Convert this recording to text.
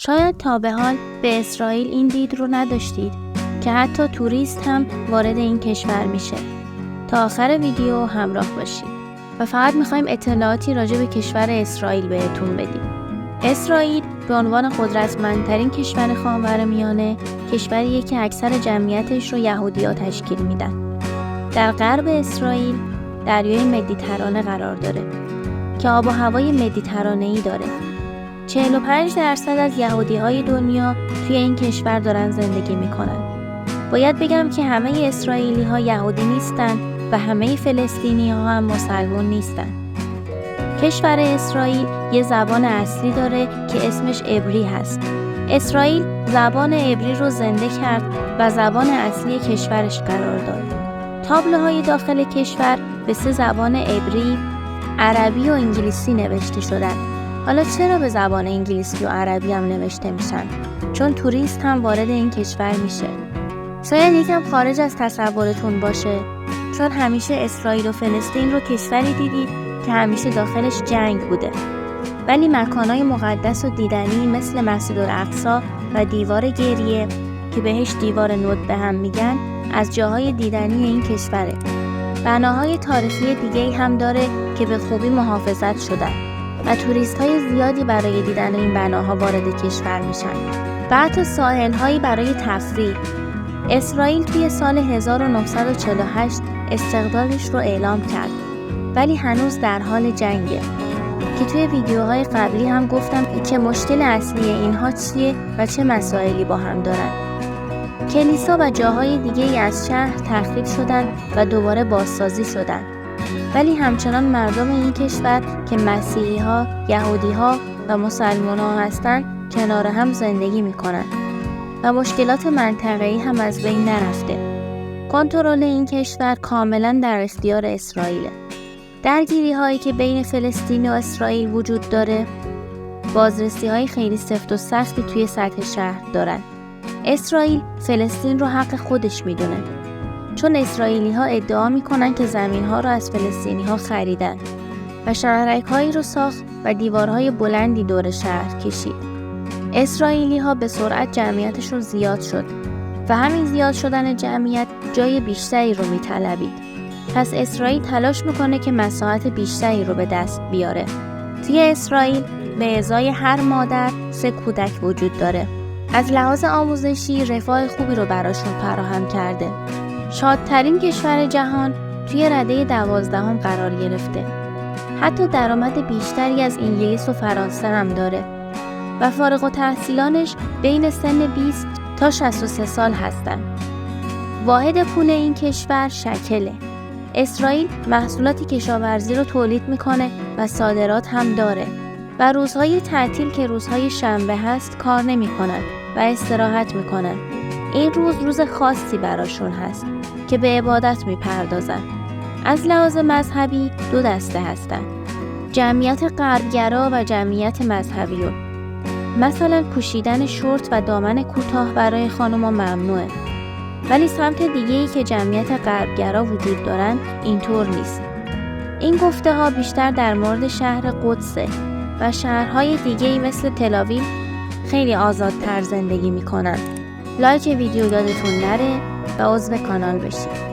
شاید تا به حال به اسرائیل این دید رو نداشتید که حتی توریست هم وارد این کشور میشه. تا آخر ویدیو همراه باشید و فقط میخوایم اطلاعاتی راجع به کشور اسرائیل بهتون بدیم. اسرائیل به عنوان قدرتمندترین کشور خاورمیانه کشوریه که اکثر جمعیتش رو یهودی‌ها تشکیل میدن. در غرب اسرائیل دریای مدیترانه قرار داره که آب و هوای مدیترانه‌ای داره. 45% از یهودی‌های دنیا توی این کشور دارن زندگی میکنن. باید بگم که همه اسرائیلی‌ها یهودی نیستن و همه فلسطینی‌ها هم مسلمان نیستن. کشور اسرائیل یه زبان اصلی داره که اسمش عبری هست. اسرائیل زبان عبری رو زنده کرد و زبان اصلی کشورش قرار داد. تابلوهای داخل کشور به 3 زبان عبری، عربی و انگلیسی نوشته شدن. حالا چرا به زبان انگلیسی و عربی هم نوشته میشن؟ چون توریست هم وارد این کشور میشه. شاید یکم خارج از تصورتون باشه، چون همیشه اسرائیل و فلسطین رو کشوری دیدید که همیشه داخلش جنگ بوده. ولی مکانهای مقدس و دیدنی مثل مسجدالاقصی و دیوار گریه که بهش دیوار ندبه هم میگن از جاهای دیدنی این کشوره. بناهای تاریخی دیگه‌ای هم داره که به خوبی محافظت شدن و توریست‌های زیادی برای دیدن این بناها وارد کشور میشن. و حتی ساحل‌هایی برای تفریح. اسرائیل توی سال 1948 استقلالش رو اعلام کرد، ولی هنوز در حال جنگه که توی ویدیوهای قبلی هم گفتم که مشکل اصلی اینها چیه و چه مسائلی با هم دارن. کلیسا و جاهای دیگه‌ای از شهر تخریب شدن و دوباره بازسازی شدن، ولی همچنان مردم این کشور که مسیحی‌ها، یهودی‌ها و مسلمان‌ها هستن کنار هم زندگی میکنن و مشکلات منطقه‌ای هم از بین نرفته. کنترل این کشور کاملا در اختیار اسرائیله. درگیری‌هایی که بین فلسطین و اسرائیل وجود داره، بازرسی‌های خیلی سفت و سختی توی سطح شهر دارن. اسرائیل فلسطین رو حق خودش میدونه، چون اسرائیلی‌ها ادعا میکنن که زمین‌ها رو از فلسطینی‌ها خریدن و شهرک‌هایی رو ساخت و دیوارهای بلندی دور شهر کشید. اسرائیلی‌ها به سرعت جمعیتشون زیاد شد و همین زیاد شدن جمعیت جای بیشتری رو میطلبید. پس اسرائیل تلاش میکنه که مساحت بیشتری رو به دست بیاره. توی اسرائیل به ازای هر مادر 3 کودک وجود داره. از لحاظ آموزشی رفاه خوبی رو براشون فراهم کرده. شادترین کشور جهان توی رده 12 قرار گرفته. حتی درآمد بیشتری از انگلیس و فرانسه هم داره و فارغ التحصیلانش بین سن 20 تا 63 سال هستن. واحد پول این کشور شکله. اسرائیل محصولات کشاورزی رو تولید میکنه و صادرات هم داره و روزهای تعطیل که روزهای شنبه هست کار نمیکنن و استراحت میکنن. این روز خاصی براشون هست که به عبادت میپردازن. از لحاظ مذهبی 2 دسته هستن: جمعیت غربگرا و جمعیت مذهبیون. مثلا پوشیدن شورت و دامن کوتاه برای خانوما ممنوعه، ولی سمت دیگه‌ای که جمعیت غربگرا وجود دارن اینطور نیست. این گفته ها بیشتر در مورد شهر قدسه و شهرهای دیگه‌ای مثل تل‌آویو خیلی آزادتر زندگی میکنن. لایک ویدیو یادتون نره و عضو کانال بشید.